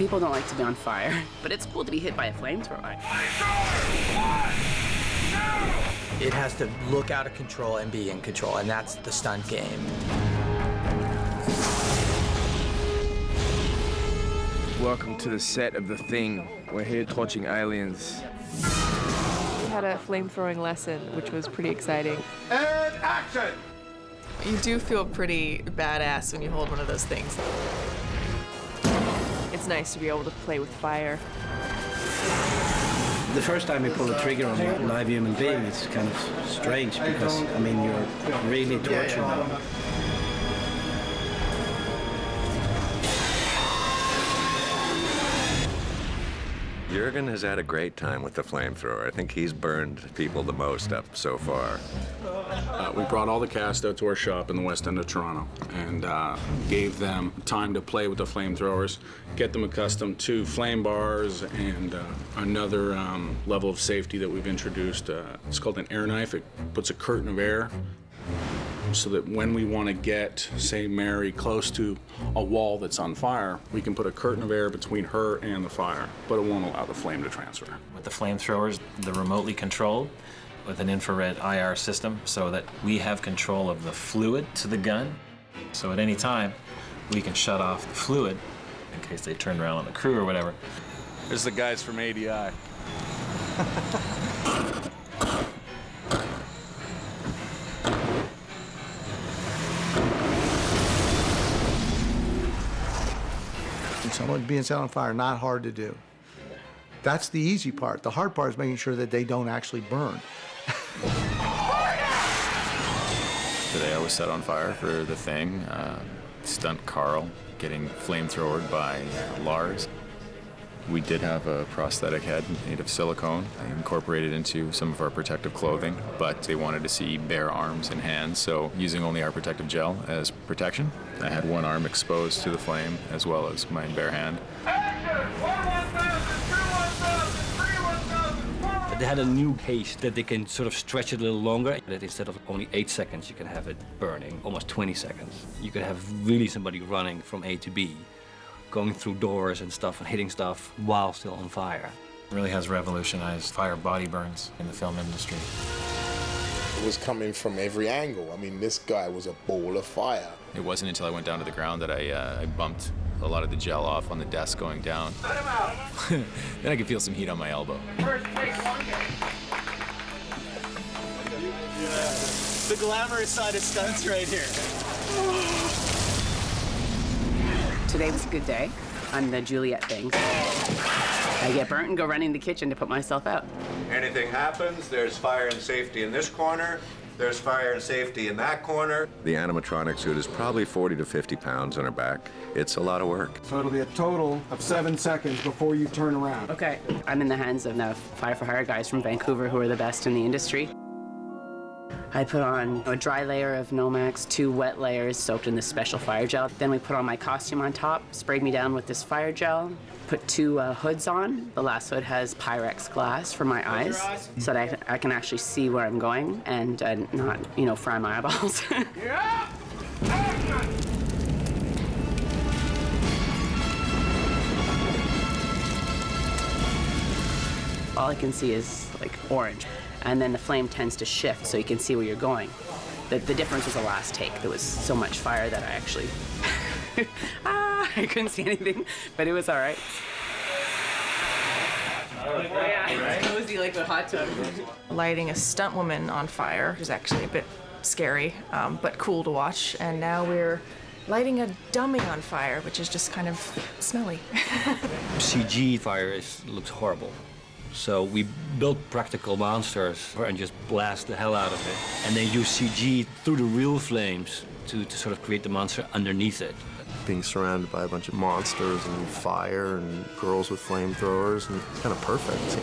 People don't like to be on fire, but it's cool to be hit by a flamethrower. It has to look out of control and be in control, and that's the stunt game. Welcome to the set of The Thing. We're here watching aliens. We had a flame-throwing lesson, which was pretty exciting. And action! You do feel pretty badass when you hold one of those things. It's nice to be able to play with fire. The first time you pull the trigger on a live human being, it's kind of strange because, I mean, you're really torturing them. Jürgen has had a great time with the flamethrower. I think he's burned people the most up so far. We brought all the cast out to our shop in the West End of Toronto and gave them time to play with the flamethrowers, get them accustomed to flame bars and another level of safety that we've introduced. It's called an air knife. It puts a curtain of air so that when we want to get, say, Mary close to a wall that's on fire, we can put a curtain of air between her and the fire, but it won't allow the flame to transfer. With the flamethrowers, they're remotely controlled with an infrared IR system so that we have control of the fluid to the gun. So at any time, we can shut off the fluid in case they turn around on the crew or whatever. This is the guys from ADI. Someone being set on fire, not hard to do. That's the easy part. The hard part is making sure that they don't actually burn. Today I was set on fire for The Thing. Stunt Carl getting flamethrowered by Lars. We did have a prosthetic head made of silicone incorporated into some of our protective clothing, but they wanted to see bare arms and hands, so using only our protective gel as protection. I had one arm exposed to the flame as well as my bare hand. They had a new case that they can sort of stretch it a little longer. That instead of only 8 seconds, you can have it burning almost 20 seconds. You could have really somebody running from A to B, going through doors and stuff and hitting stuff while still on fire. It really has revolutionized fire body burns in the film industry. It was coming from every angle. I mean, this guy was a ball of fire. It wasn't until I went down to the ground that I bumped a lot of the gel off on the desk going down. Then I could feel some heat on my elbow. First take one. The glamorous side of stunts right here. Today was a good day on the Juliet thing. I get burnt and go running in the kitchen to put myself out. Anything happens, there's fire and safety in this corner, there's fire and safety in that corner. The animatronic suit is probably 40 to 50 pounds on her back. It's a lot of work. So it'll be a total of 7 seconds before you turn around. Okay, I'm in the hands of the Fire for Hire guys from Vancouver who are the best in the industry. I put on a dry layer of Nomex, 2 wet layers soaked in this special fire gel. Then we put on my costume on top, sprayed me down with this fire gel, put 2 hoods on. The last hood has Pyrex glass for my eyes so that I can actually see where I'm going and not, fry my eyeballs. Yeah! All I can see is like orange. And then the flame tends to shift so you can see where you're going. The difference was the last take. There was so much fire that I actually, I couldn't see anything, but it was all right. Yeah, cozy like a hot tub. Lighting a stunt woman on fire is actually a bit scary, but cool to watch. And now we're lighting a dummy on fire, which is just kind of smelly. CG fire looks horrible. So we built practical monsters and just blast the hell out of it. And then use CG through the real flames to sort of create the monster underneath it. Being surrounded by a bunch of monsters and fire and girls with flamethrowers, and it's kind of perfect.